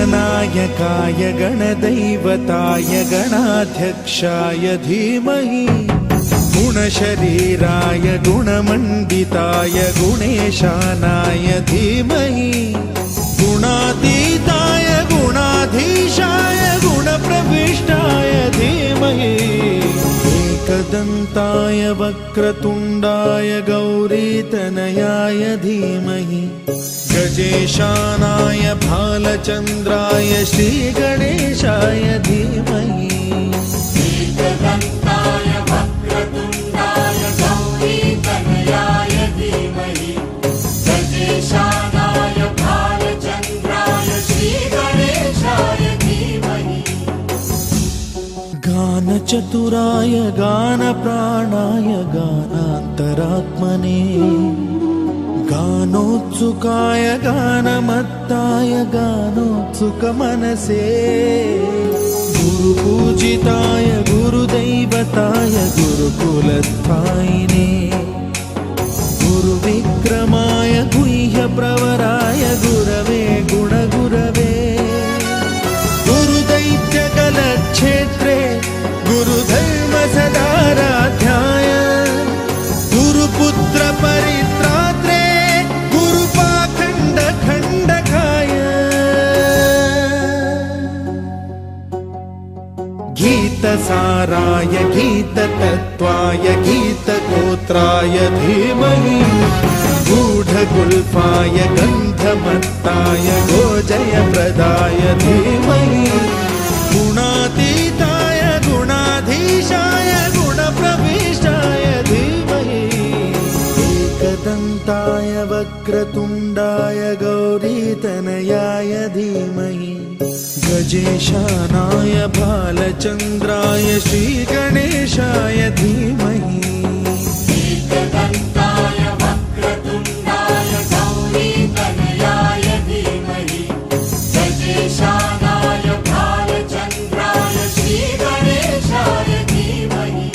गणनायकाय गणदैवताय गणाध्यक्षाय धीमहि गुणशरीराय गुणमण्डिताय गुणेशानाय धीमहि गुणातीताय गुणाधीशाय गुणप्रविष्टाय धीमहि एकदन्ताय वक्रतुण्डाय गौरीतनयाय धीमहि गजेशानाय भालचन्द्राय श्रीगणेशाय धीमहि एकदन्ताय वक्रतुण्डाय गौरीतनयाय धीमहि गजेशानाय भालचन्द्राय श्रीगणेशाय धीमहि गानचतुराय गानप्राणाय गानान्तरात्मने गानोत्सुकाय गानमत्ताय गानोत्सुकमनसे गुरुपूजिताय गुरुदैवताय गुरुकुलस्थायिने गुरुविक्रमाय गुह्यप्रवराय गुरवे गुणगुरवे गुरुदैत्यकलक्षेत्रे गुरुधर्मसदाराध्याय गुरुपुत्रपरित्रात्रे गुरुपाखण्डखण्डकाय गीतसाराय गीततत्त्वाय गीतगोत्राय धीमहि गूढगुल्फाय गन्धमत्ताय गोजयप्रदाय धीमहि गुणातीताय गुणाधीशाय गुणप्रविष्टाय धीमहि एकदन्ताय वक्रतुण्डाय गौरीतनयाय धीमहि गजेशानाय भालचन्द्राय श्रीगणेशाय धीमहि एकदन्ताय वक्रतुण्डाय गौरीतनयाय धीमहि गजेशानाय भालचन्द्राय श्रीगणेशाय धीमहि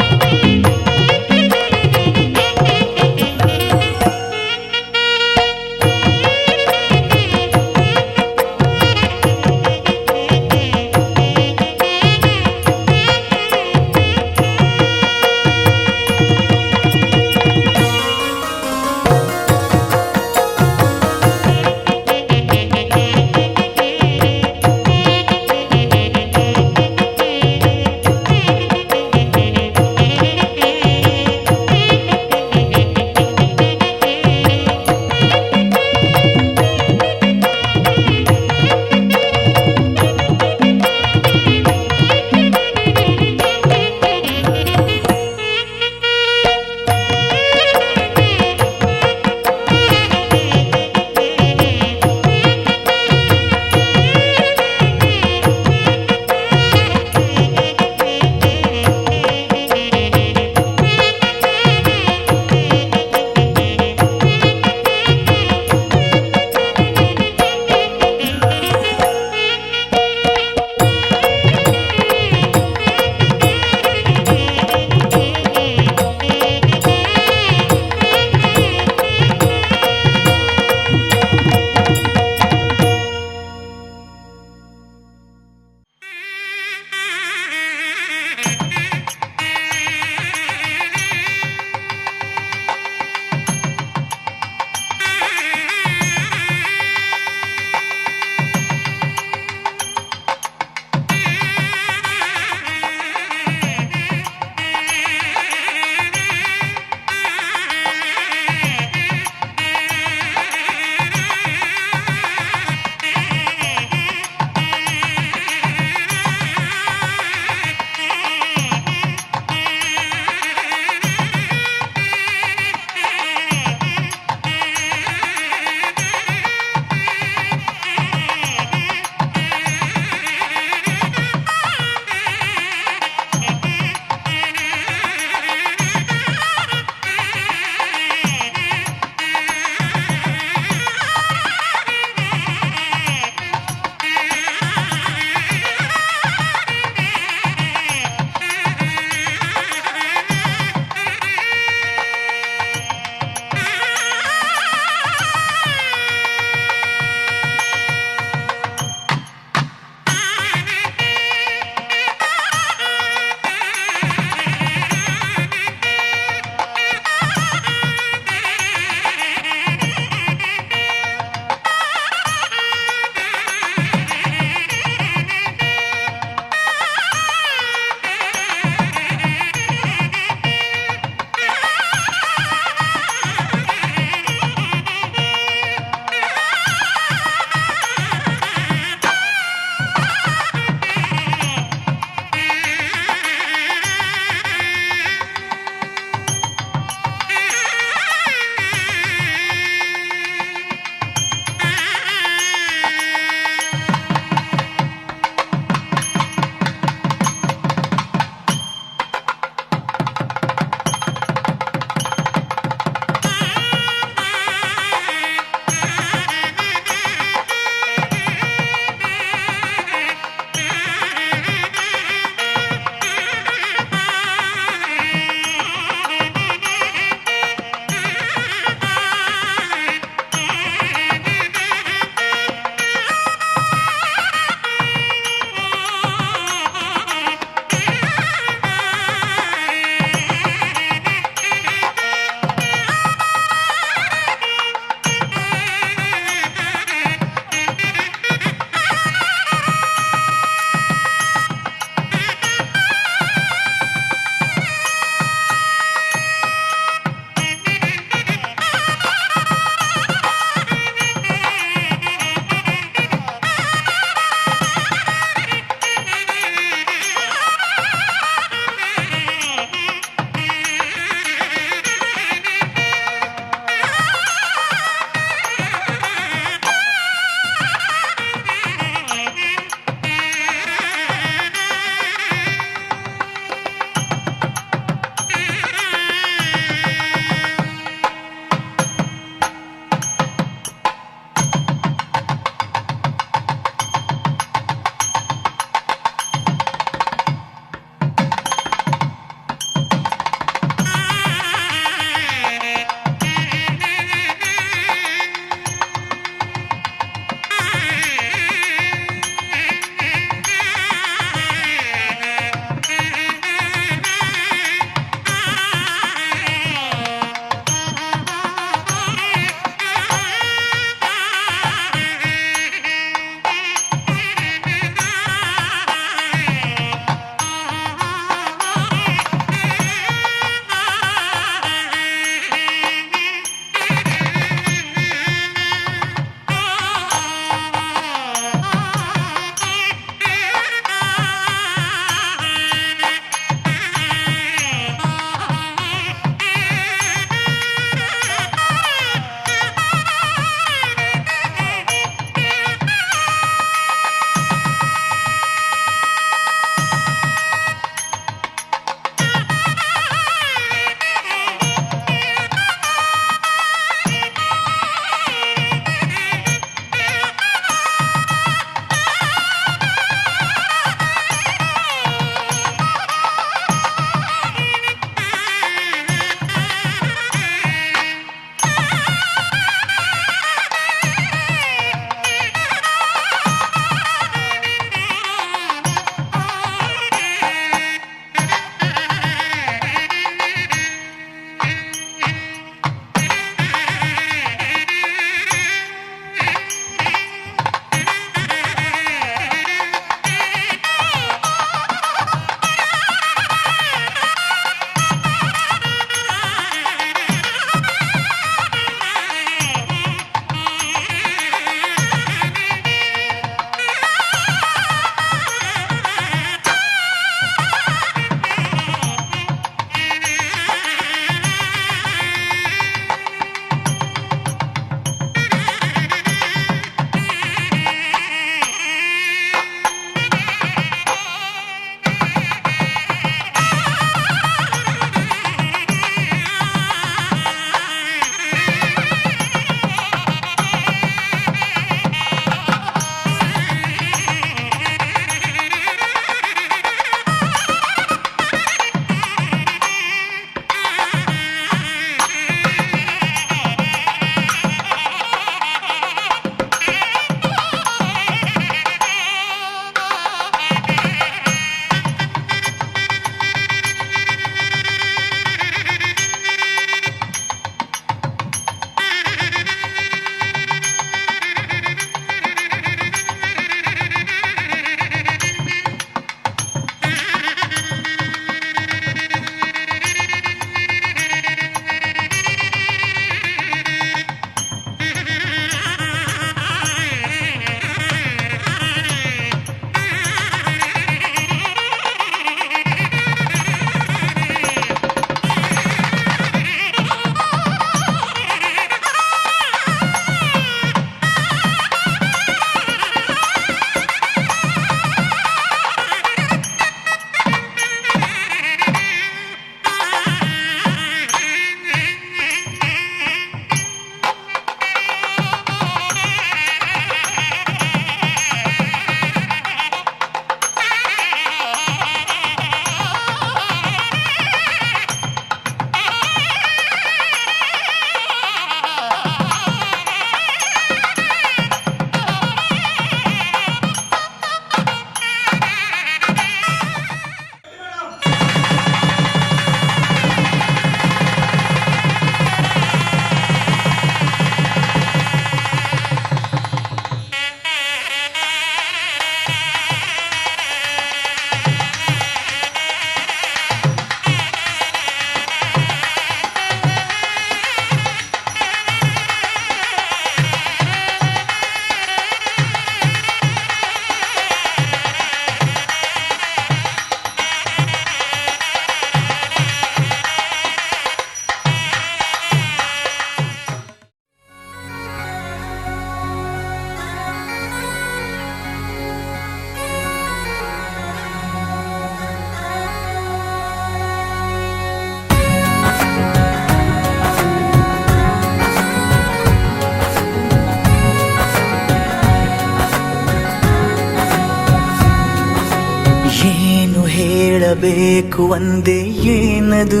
ಹೇಳಬೇಕು ಒಂದೇ ಏನದು,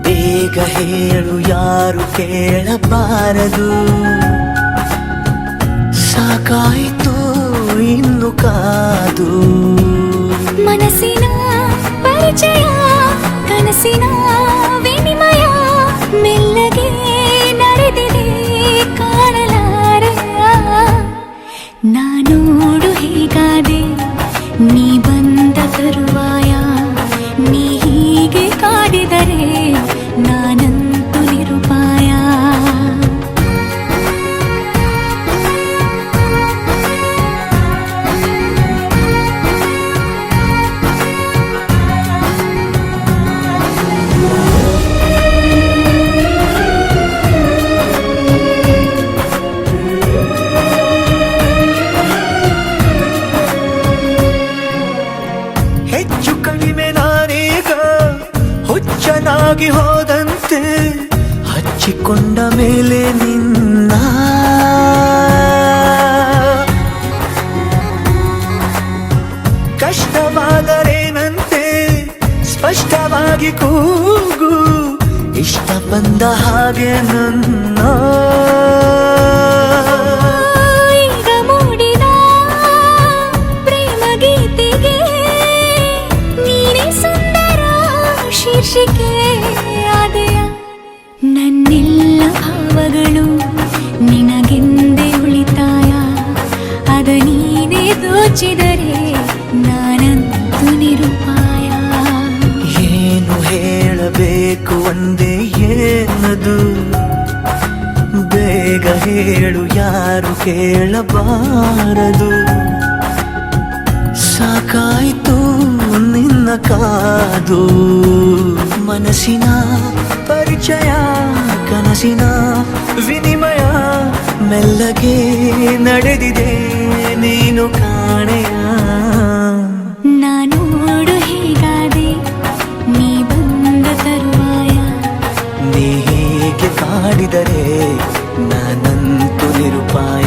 ಬೇಗ ಹೇಳು ಯಾರು ಕೇಳಬಾರದು. ಸಾಕಾಯಿತು ಇನ್ನು ಕಾದು, ಮನಸ್ಸಿನ ಪರಿಚಯ ಕನಸಿನ ವಿನಿಮಯ ಮೆಲ್ಲಗೆ ನಡೆದಿದೆ ಕಾಣಲಾರೆಯ. ನಾನೋಡು ಹೀಗಾದೆ ನೀ ಬಂದ ತರುವಾಯ, ನೀ ಹೀಗೆ ಕಾಡಿದರೆ ನಾನಂತೂ ನಿರುಪಾಯ. ಹೆಚ್ಚು ಕಡಿಮೆ ನಾನೀಗ ಹುಚ್ಚನಾಗಿ ಹೋದಂತೆ, ಹಚ್ಚಿಕೊಂಡ ಮೇಲೆ ನಿನ್ನ ಕಷ್ಟವಾದರೇನಂತೆ ಸ್ಪಷ್ಟವಾಗಿ ಕೂಗು, ಇಷ್ಟ ಬಂದ ಹಾಗೆ ನನ್ನ. ಈಗ ಮೂಡಿದ ಪ್ರೇಮ ಗೀತೆಗೆ ನೀನೇ ಸುಂದರ ಶೀರ್ಷಿಕೆ ಆದೆಯ. ನನ್ನೆಲ್ಲ ಭಾವಗಳು ನಿನಗೆಂದೇ ಉಳಿತಾಯ, ಅದ ನೀನೇ ದೋಚಿದರೆ ನಾನಂತೂ ನಿರುಪಾಯ. ಏನು ಹೇಳಬೇಕು ಒಂದೇ ಏನದು, ಬೇಗ ಹೇಳು ಯಾರು ಕೇಳಬಾರದು. ಸಾಕಾಯಿತು ನಿನ್ನ ಕಾದು, ಮನಸ್ಸಿನ ಪರಿಚಯ ಕನಸಿನ ವಿನಿಮಯ ಮೆಲ್ಲಗೆ ನಡೆದಿದೆ ನೀನು ಕಾಣೆಯ. ನಾನೋಡು ಹೀಗಾದೆ ನೀ ಬಂದ ತರುವಾಯ, ನೀ ಹೀಗೆ ಕಾಡಿದರೆ ನಾನಂತೂ ನಿರುಪಾಯ.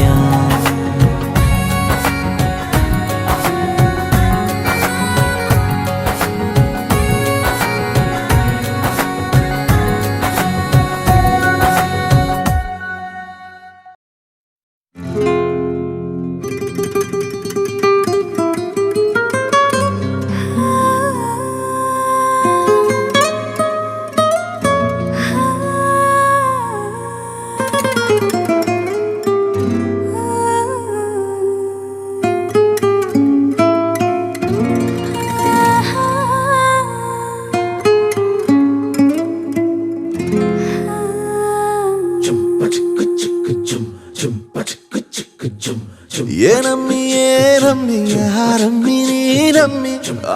ಏನಮ್ಮಿ ಏನಮ್ಮಿ ಯಾರಮ್ಮಿ ನೀನಮ್ಮಿ,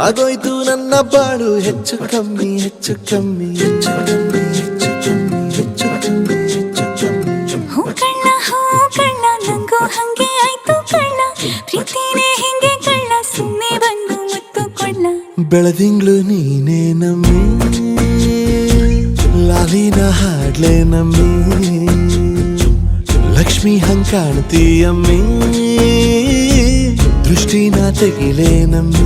ಆಗೋಯ್ತು ನನ್ನ ಬಾಳು ಹೆಚ್ಚು ಕಮ್ಮಿ ಹೆಚ್ಚು ಕಮ್ಮಿ ಹೆಚ್ಚು ಕಮ್ಮಿ ಹೆಚ್ಚು ಕಮ್ಮಿ ಹೆಚ್ಚು ಕಮ್ಮಿ ಹೆಚ್ಚು ಕಮ್ಮಿ. ಹೂ ಕಳ್ಳ ನಂಗೂ ಹಂಗೆ ಆಯ್ತು ಕಳ್ಳ, ಪ್ರೀತಿನೇ ಹಿಂಗೆ ಕಳ್ಳ, ಸುಮ್ಮನೆ ಬಂದು ಮುತ್ತು ಕೊಳ್ಳ. ಬೆಳದಿಂಗ್ಳು ನೀನೇ ನಮ್ಮಿ, ಲಾಲಿನ ಹಾಡ್ಲೆ ನಮ್ಮಿ, ಲಕ್ಷ್ಮಿ ಹಂಗ್ ಕಾಣ್ತೀಯಮ್ಮಿ, ದೃಷ್ಟಿನ ತೆಗಿಲೆ ನಮ್ಮಿ.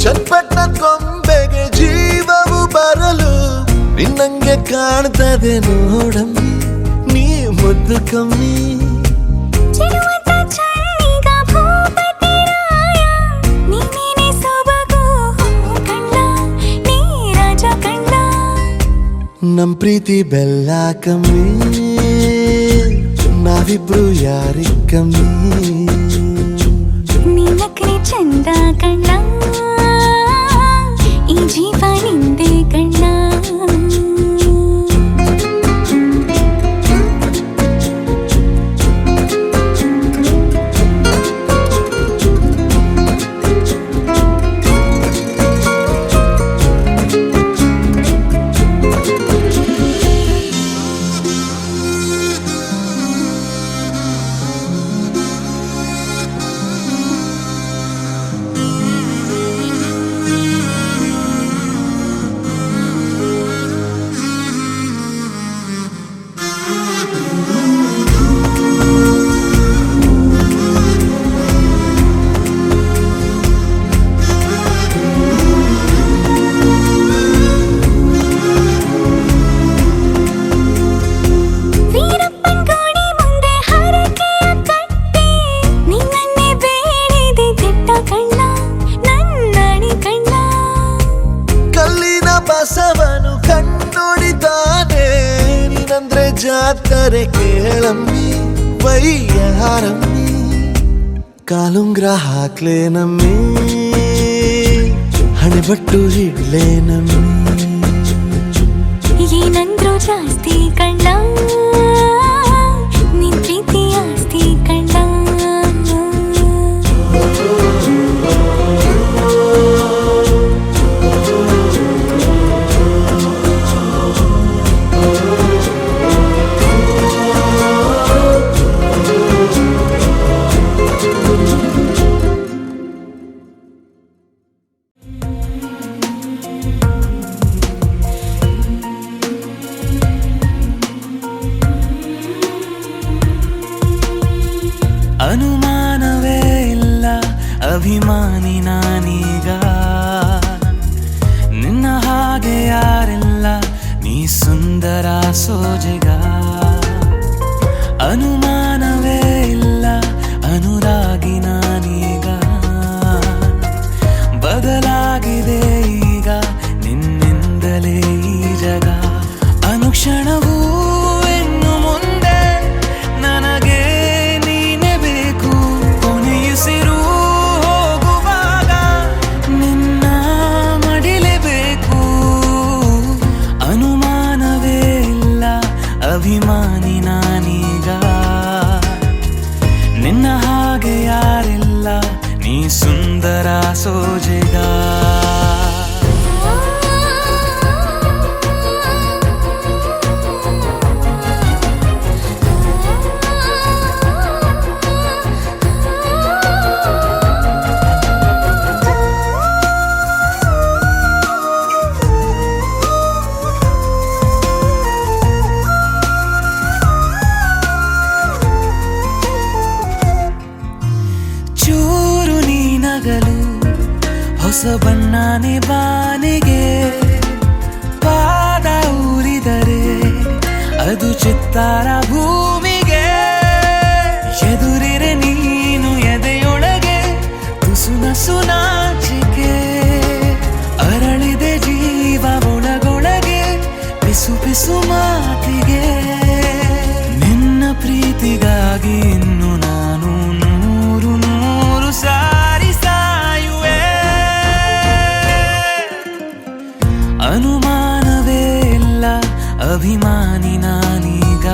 ಚಟ್ಪಟ್ಟ ಕೊಂಬೆಗೆ ಜೀವವು ಬರಲು ನಿನ್ನಂಗೆ ಕಾಣ್ತದೆ ನೋಡಮ್ಮಿ, ನೀ ಮುದ್ದು ಕಮ್ಮಿ. ಚಿರುವಟ ಚಳ್ಳಿಗ ಭೂಪತಿ ರಾಯ, ನೀನೇನೆ ಸೊಬಗು ಕಣ್ಣ, ನೀ ರಾಜ ಕಣ್ಣ. ನಮ್ ಪ್ರೀತಿ ಬೆಲ್ಲ ಕಮ್ಮಿ, ನಾವಿಬ್ರು ಯಾರಿಗ್ ಕಮ್ಮಿ. ನಿನ್ನಕ್ರೆ ಚಂದ ಕಣ್ಣ, ಈ ಜೀವ ನಿಂದೆ ಕಣ್ಣ. ಜಾತ್ರೆ ಕೇಳಮ್ಮಿ ವಯ್ಯಾರಮ್ಮಿ ಕಾಲುಂಗ್ರ ಹಾಕ್ಲೇನಮ್ಮಿ ಹಣೆಬಟ್ಟು ಹಿಡ್ಲೇನಮ್ಮಿ ಏನಂದ್ರು ಜಾಸ್ತಿ ಕಣ್ಣ ನಿನ್ ಪ್ರೀತಿ ಆಸ್ತಿ ಕಣ್ಣ ಅನುಮಾನವೇ ಇಲ್ಲ ಅಭಿಮಾನಿ ನಾನೀಗ ನಿನ್ನ ಹಾಗೆ ಯಾರಿಲ್ಲ ನೀ ಸುಂದರ ಸೋಜೆಗ ಅನುಮಾನವೇ ಇಲ್ಲ ಅನುರಾಗಿ ನಾನೀಗ ಬದಲಾಗಿದೆ ಈಗ ನಿನ್ನಿಂದಲೇ ಈ ಜಗ ಅನುಕ್ಷಣವೂ ಇನ್ನು ಮುಂದೆ ನನಗೆ ನೀನೆ ಬೇಕು ಕೊನೆಯುಸಿರು ಹೋಗುವಾಗ ನಿನ್ನ ಮಡಿಲೇಬೇಕು ಅನುಮಾನವೇ ಇಲ್ಲ ಅಭಿಮಾನಿ ನಾನೀಗ ನಿನ್ನ ಹಾಗೆ ಯಾರಿಲ್ಲ ನೀ ಸುಂದರ ಸೋಜೆಗ ಚೂರು ನೀನಗಲು ಹೊಸ ಬಣ್ಣನೆ ಬಾನಿಗೆ ಪಾದ ಊರಿದರೆ ಅದು ಚಿತ್ತಾರ ಭೂಮಿಗೆ ಎದುರಿರೆ ನೀನು ಎದೆಯೊಳಗೆ ತುಸುನಸು ನಾಚಿಕೆ ಅರಳಿದೆ ಜೀವ ಒಳಗೊಳಗೆ ಪಿಸು ಪಿಸು ಮಾತಿಗೆ ನಿನ್ನ ಪ್ರೀತಿಗಾಗಿ ಇನ್ನು ನಾನು ನೂರು ನೂರು ಸಾರಿ ಸಾಯುವೆ ಅನುಮಾನವೇ ಇಲ್ಲ ಅಭಿಮಾನಿ ನಾನೀಗ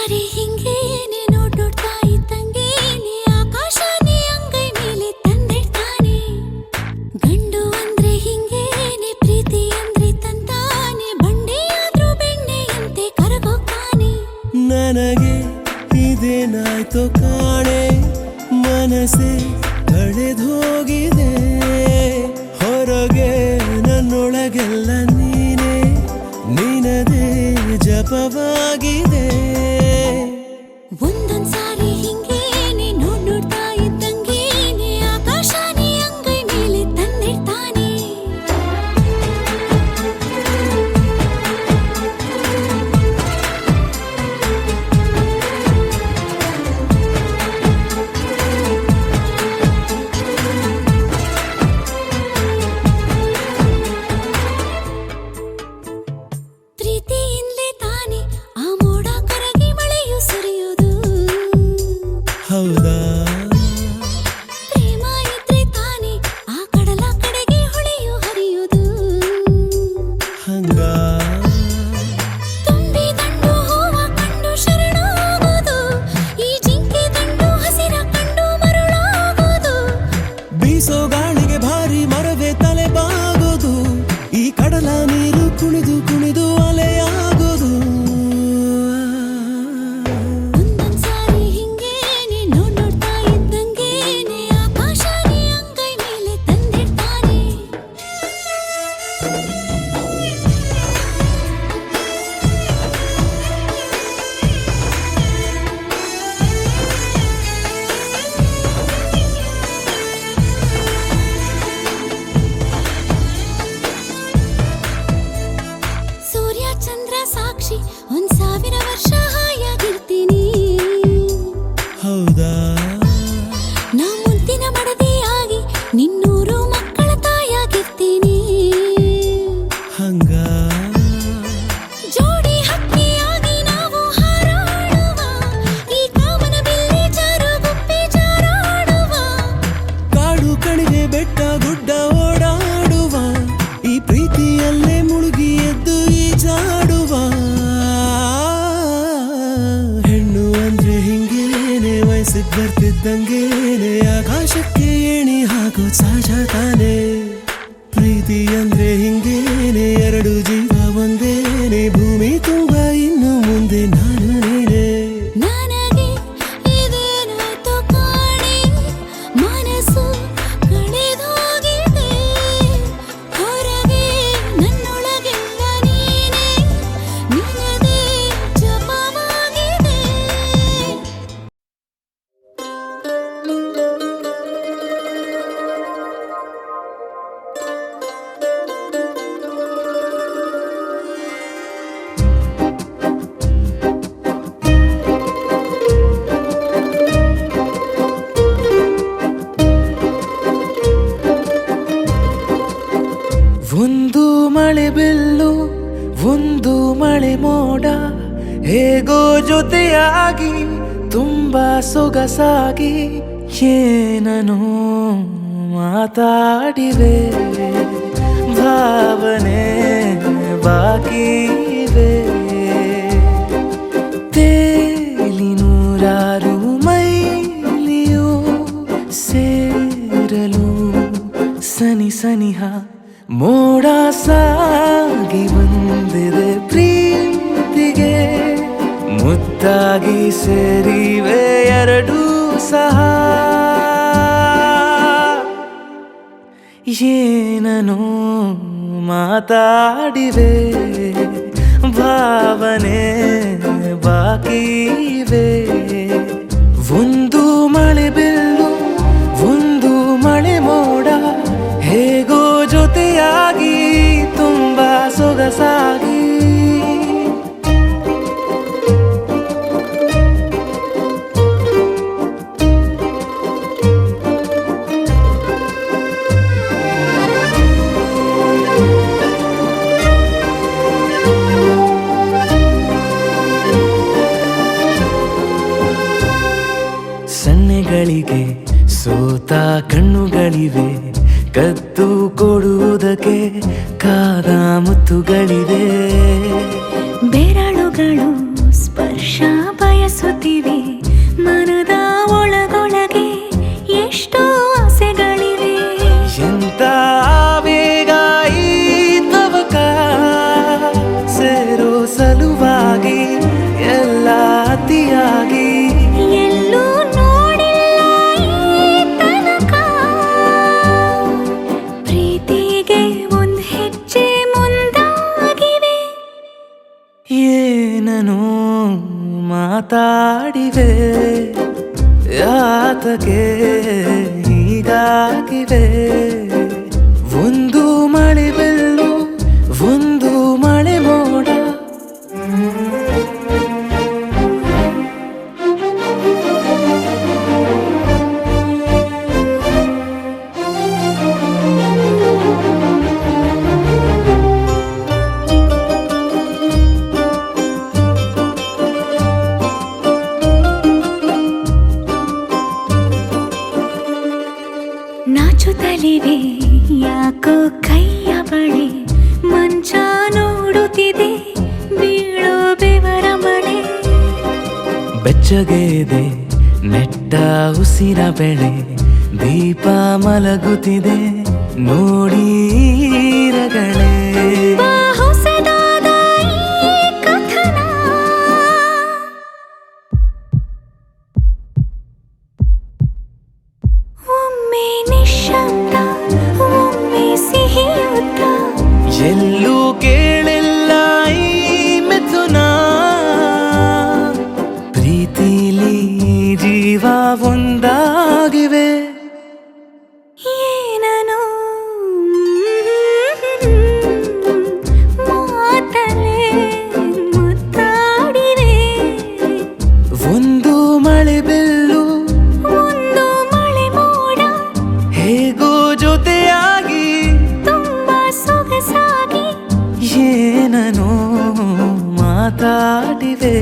ಸಾರಿ ಹಿಂಗೇನೆ ನೋಡ್ತಾ ಇದ್ದಂಗೇನೆ ಆಕಾಶನೇ ಅಂಗೈ ಮೇಲೆ ತಂದಿಡ್ತಾನೆ. ಗಂಡು ಅಂದ್ರೆ ಹಿಂಗೇನೆ ಪ್ರೀತಿ ಅಂದ್ರೆ ತಂತಾನೆ, ಬಂಡೆಯಾದ್ರೂ ಬೆಣ್ಣೆಯಂತೆ ಕರಗೋಗ್ತಾನೆ. ನನಗೆ ಇದೇನಾಯ್ತೋ ಕಾಣೆ, ಮನಸ್ಸೇ ಕಳೆದೋಗಿದೆ. ಹೊರಗೆ ನನ್ನೊಳಗೆಲ್ಲ ನೀನೇ, ನಿನದೇ ಜಪವಾಗಿದೆ. ಒಂದೊಂದ್ ಸಾರಿ ಹಿಂಗೇನೆ ನೋಡ್ತಾ ಇದ್ದಂಗೇನೆ ಆಕಾಶನೇ ಅಂಗೈ ಮೇಲೆ ತಂದಿಡ್ತಾನೆ. ಪ್ರೀತಿಯಿಂದಲೇ ತಾನೆ ಆ ಮೋಡ ಕರಗಿ ಮಳೆಯು ಸುರಿಯೋದು. ಹೌದಾ ಪ್ರೇಮ ಇದ್ರೆ ತಾನೆ ಆ ಕಡಲ ಕಡೆಗೆ ಹೊಳೆಯು ಹರಿಯೋದು. ಹಂಗ ತುಂಬಿ ದಂಡು ಹೂವ ಕಂಡು ಶರಣಾಗೋದು, ಈ ಜಿಂಕೆ ದಂಡು ಹಸಿರ ಕಂಡು ಮರುಳಾಗೋದು. ಬೀಸೋ ಗಾಳಿಗೆ ಭಾರಿ ಮರವೇ ತಲೆ ಬಾಗೋದು, ಈ ಕಡಲ ನೀರು ಕುಣಿದು ಕುಣಿದು ಅಲೆಯಾಗೋದು. ಒಂದೊಂದ್ ಸಾರಿ ಹಿಂಗೇನೆ ನೋಡ್ತಾ ಇದ್ದಂಗೇನೆ ಆಕಾಶನೇ ಅಂಗೈ ಮೇಲೆ ತಂದಿಡ್ತಾನೆ. ಸೂರ್ಯ ಚಂದ್ರ ಸಾಕ್ಷಿ 1,000 ವರ್ಷ ಹಾಯಾಗಿರ್ತೀನಿ. ಹೌದಾ ನಾ ಮುದ್ದಿನ ಮಡದಿಯಾಗಿ ನಿನ್ನೂರು ಮಕ್ಕಳ ತಾಯಾಗಿರ್ತೀನಿ. ಹಂಗ ಜೋಡಿ ಹಕ್ಕಿಯಾಗಿ ನಾವು ಹಾರಾಡುವ, ಈ ಕಾಮನ ಬಿಲ್ಲಿ ಜಾರು ಗುಪ್ಪಿ ಜಾರಾಡುವ. ಕಾಡು ಕಣಿವೆ ಬೆಟ್ಟ ಗುಡ್ಡ ಓಡಾಡುವ, ಈ ಪ್ರೀತಿಯಲ್ಲೇ ಮುಳುಗಿ ಎದ್ದು ಈಜಾಡುವ. ಹೆಣ್ಣು ಅಂದ್ರೆ ಹಿಂಗೇನೆ, ವಯಸ್ಸಿಗೆ ಬರ್ತಿದ್ದಂಗೇನೆ ಆಕಾಶಕ್ಕೆ ಏಣಿ ಹಾಕೋ ಸಹಜ ತಾನೆ. ಪ್ರೀತಿ ಅಂದ್ರೆ ಹಿಂಗೇನೆ, ಎರಡು ಜೀವ ಒಂದೇನೆ, ಭೂಮಿ ತುಂಬ ಇನ್ನು ಮುಂದೆ ನಾನು ನೀನೆ. ನನಗೆ ಇದೇನಾಯ್ತೋ ಕಾಣೆ, ಮನಸ್ಸು ಕಳೆದೋಗಿದೆ. ಹೊರಗೆ ನನ್ನೊಳಗೆಲ್ಲ ನೀನೇ, ನಿನದೇ ಜಪವಾಗಿದೆ. ಒಂದು ಮಳೆ ಬಿಲ್ಲು, ಒಂದು ಮಳೆ ಮೋಡ, ಹೇಗೋ ಜೊತೆಯಾಗಿ ತುಂಬಾ ಸೊಗಸಾಗಿ ಏನನೋ ಮಾತಾಡಿವೆ. ಭಾವನೆ ಬಾಕಿ ಇವೆ, ತೇಲಿ ನೂರಾರು ಮೈಲಿಯು ಸೇರಲು ಸನಿ ಸನಿಹ ಮೋಡ ಸಾಗಿ ಬಂದಿದೆ ಪ್ರೀತಿಗೆ. ಮುತ್ತಾಗಿ ಸೇರಿವೆ ಎರಡೂ ಸಹ, ಏನನೋ ಮಾತಾಡಿವೆ. ಭಾವನೆ ಬಾಕಿ ಇವೆ. ಒಂದು ಮಳೆ ಬಿಲ್ಲು, ಒಂದು ಮಳೆ ಮೋಡ, ಹೇಗೋ ಜೊತೆಯಾಗಿ ತುಂಬಾ ಸೊಗಸಾಗಿ. ಸನ್ನೆಗಳಿಗೆ ಸೋತ ಕಣ್ಣುಗಳಿವೆ, ಕದ್ದು ಕೊಡುವುದಕ್ಕೆ ಕಾದ ಮುತ್ತುಗಳಿವೆ. ಬೆರಳುಗಳು ಸ್ಪರ್ಶ ಬಯ ಬಯಸುತ್ತಿವೆ ಮನದ ಒಳಗೊಳಗೆ ಎಷ್ಟೋ ಆಸೆಗಳಿವೆ. ಎಂತ ಆವೇಗ ಈ ತವಕ ಸೇರೋ ಸಲುವಾಗಿ ಎಲ್ಲ ಅತಿಯಾಗಿ ಎಲ್ಲೂ ನೋಡಿಲ್ಲ ಈ ತನಕ. ಪ್ರೀತಿಗೆ ಒಂದ್ ಹೆಜ್ಜೆ ಮುಂದಾಗಿವೆ. ಏನನು ಮಾತಾಡಿವೆ ಯಾತಕ್ಕೆ ಹೀಗಾಗಿವೆ. ಒಂದು ಮಳೆ ಬೆಲ್ಲು ಒಂದು ಮಳೆ ಮೋಡ. ನಾಚುತ್ತಲಿವೆ ಯಾಕೋ ಕೈಯ ಬಳೆ. ಮಂಚ ನೋಡುತ್ತಿದೆ ಬೀಳೋ ಬೆವರ ಮಳೆ. ಬೆಚ್ಚಗೆದೆ ನೆಟ್ಟ ಉಸಿರ ಬೆಳೆ. ದೀಪ ಮಲಗುತ್ತಿದೆ ನೋಡಿ ರಗಳೇ. ಬಾ ಹೊಸದಾದ ಈ ಕಥನ. ಒಮ್ಮೆ ನಿಶ್ಶಬ್ದ ಒಮ್ಮೆ ಸಿಹಿಯುತ್ತ. ಎಲ್ಲೂ ಕೇಳಿಲ್ಲ ಈ ಮಿಥುನ. ಪ್ರೀತಿಲಿ ಜೀವ ಒಂದಾಗಿವೆ. ಏನನು ಮಾತಲೆ ಮುತ್ತಾಡಿವೆ. ಒಂದು ಮಳೆ ಬೆಲ್ಲು ಒಂದು ಮಳೆ ಮೋಡ ಹೇಗೋ ಜೊತೆಯಾಗಿ ತುಂಬಾ ಸೊಗಸಾಗಿ. ಏನನೋ ಮಾತಾಡಿವೆ.